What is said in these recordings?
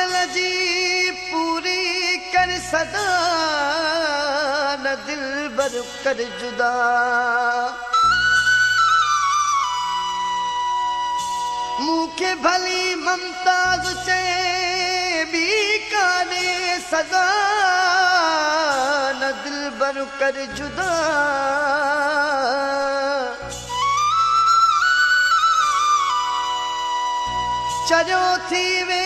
दिल जी पूरी कर सदा न दिल बर कर जुदा मूंखे भली ममताज चे भी काने सदा न दिल बर कर जुदा चरियो थी वे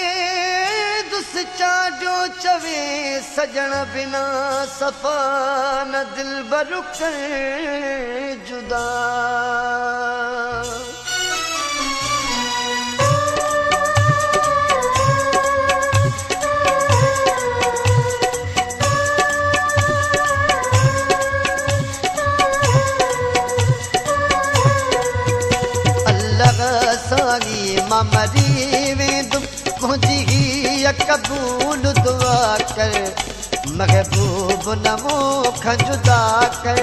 दुस चाडो चवे सजण बिना सफ़ा न दिल बर कर जुदा मां मरी वेंदुम मुंहिंजी क़बूल दुआ कर महबूब न मूंखां जुदा कर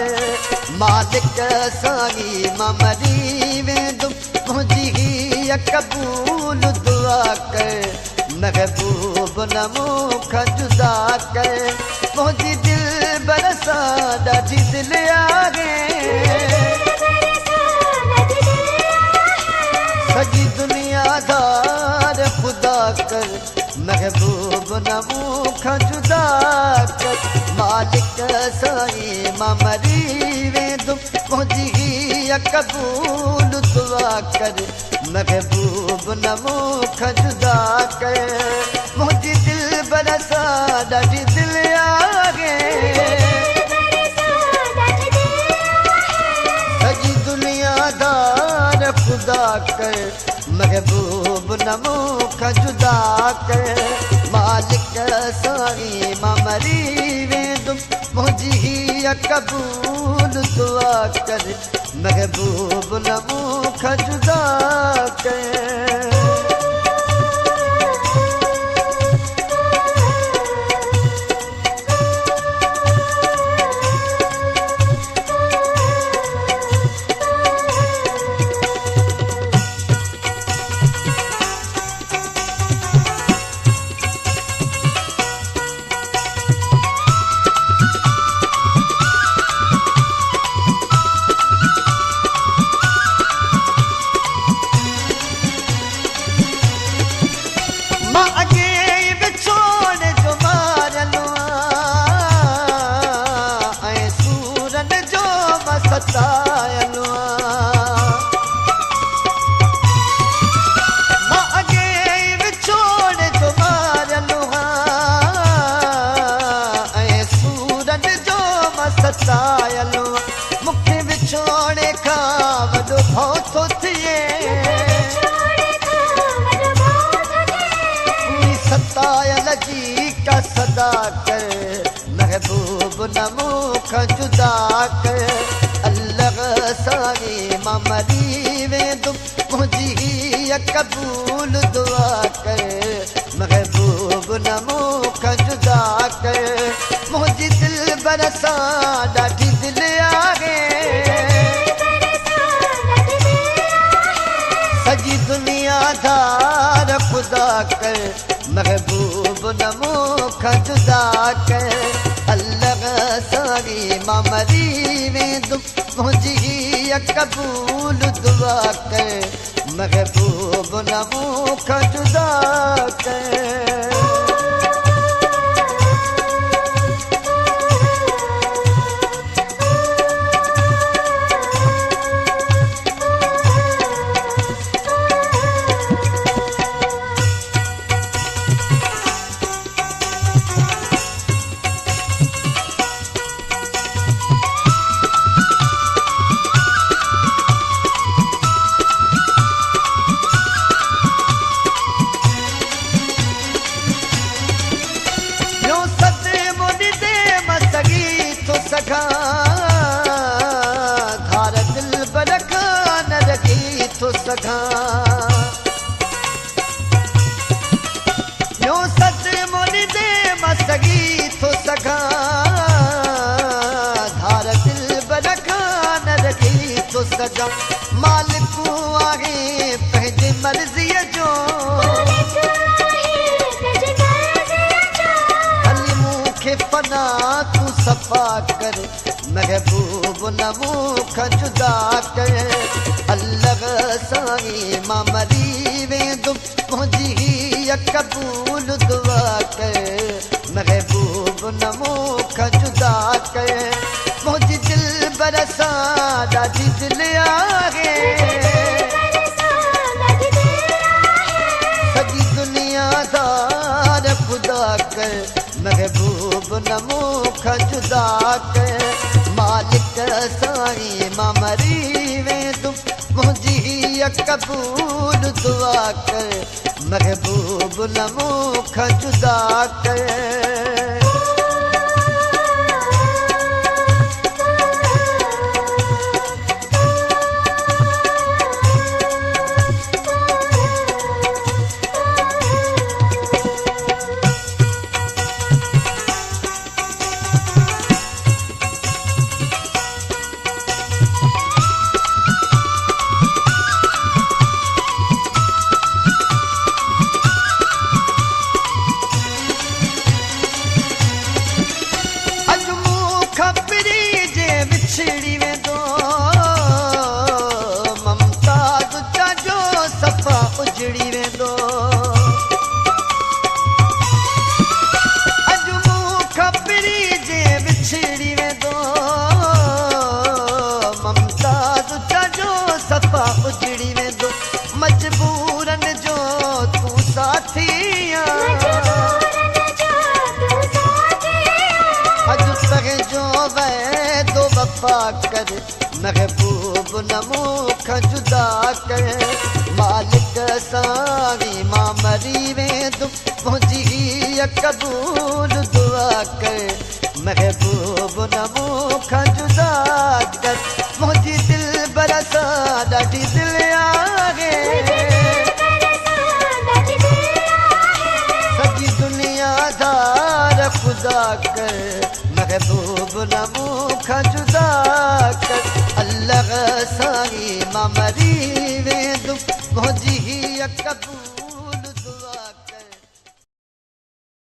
मालिक साईं मां मरी वेंदुम मुंहिंजी क़बूल दुआ कर महबूब न मूंखां जुदा कर मुंहिंजी दिल बरसा ॾाढी दिलि आहे सॼी दुनियादार ख़ुदा कर महबूब न मूंखां जुदा कर मालिक साईं मां मरी वेंदुम मुंहिंजी क़बूल दुआ कर महबूब न मूंखां जुदा कर मुंहिंजी दिल बरसा ॾाढी दिलि आहे सॼी दुनियादार ख़ुदा कर महबूब न मूंखां जुदा कर मालिक साईं मां मरी वेंदुम मुंहिंजी क़बूल दुआ कर महबूब न मूंखां जुदा कर मूंखे विछोड़े खां वॾो भउ थो थिए सतायल जी का सदा कर महबूब न मूंखां जुदा कर अल्लाह साईं मां मरी वेंदुम मुंहिंजी क़बूल दुआ कर महबूब न मूंखां जुदा कर मुंहिंजी दिल बरसा ॾाढी दिलि आहे सॼी दुनियादार ख़ुदा कर महबूब न मूंखां जुदा कर अल्लाह साईं मां मरी वेंदुम मुंहिंजी क़बूल दुआ कर महबूब न मूंखां जुदा कर धार दिल बर खां न रखी थो सघां ॿियो सच मुनी दे मां सघी थो सघां धार दिल बर खां न रखी थो सघां मालिक आहे पंहिंजे मर्ज़ीअ जो मना तू सफ़ा कर महबूब न मूंखां जुदा कर अल्लाह साईं मां मरी वेंदुमि मुंहिंजी हीअ क़बूल दुआ कर महबूब न मूंखां जुदा कर मुंहिंजी दिल बरसां ॾाढी दिलि आहे सॼी दुनिया दार ख़ुदा कर महबूब न मूंखां जुदा कर मालिक साईं मां मरी वेंदुमि मुंहिंजी हीअ क़बूल दुआ कर महबूब न मूंखां जुदा कर छिड़ी वेंदो ममता तुंहिंजो सफ़ा उजड़ी वेंदो अॼु मूं खपरी जे विछड़ी वेंदो ममता तुंहिंजो सफ़ा उजड़ी वेंदो मजबूरनि जो तूं साथी अॼु पंहिंजो वैदो वफ़ा कर महबूब न मूंखां जुदा कर मालिक साईं मां मरी वेंदुमि मुंहिंजी हीअ क़बूल दुआ कर महबूब न मूंखां जुदा कर मुंहिंजी दिल बरसां ॾाढी दिलि आहे सॼी दुनिया दार ख़ुदा कर महबूब न मूंखां जुदा कर अल्लाह साईं मां मरी वेंदुमि मुंहिंजी हीअ क़बूल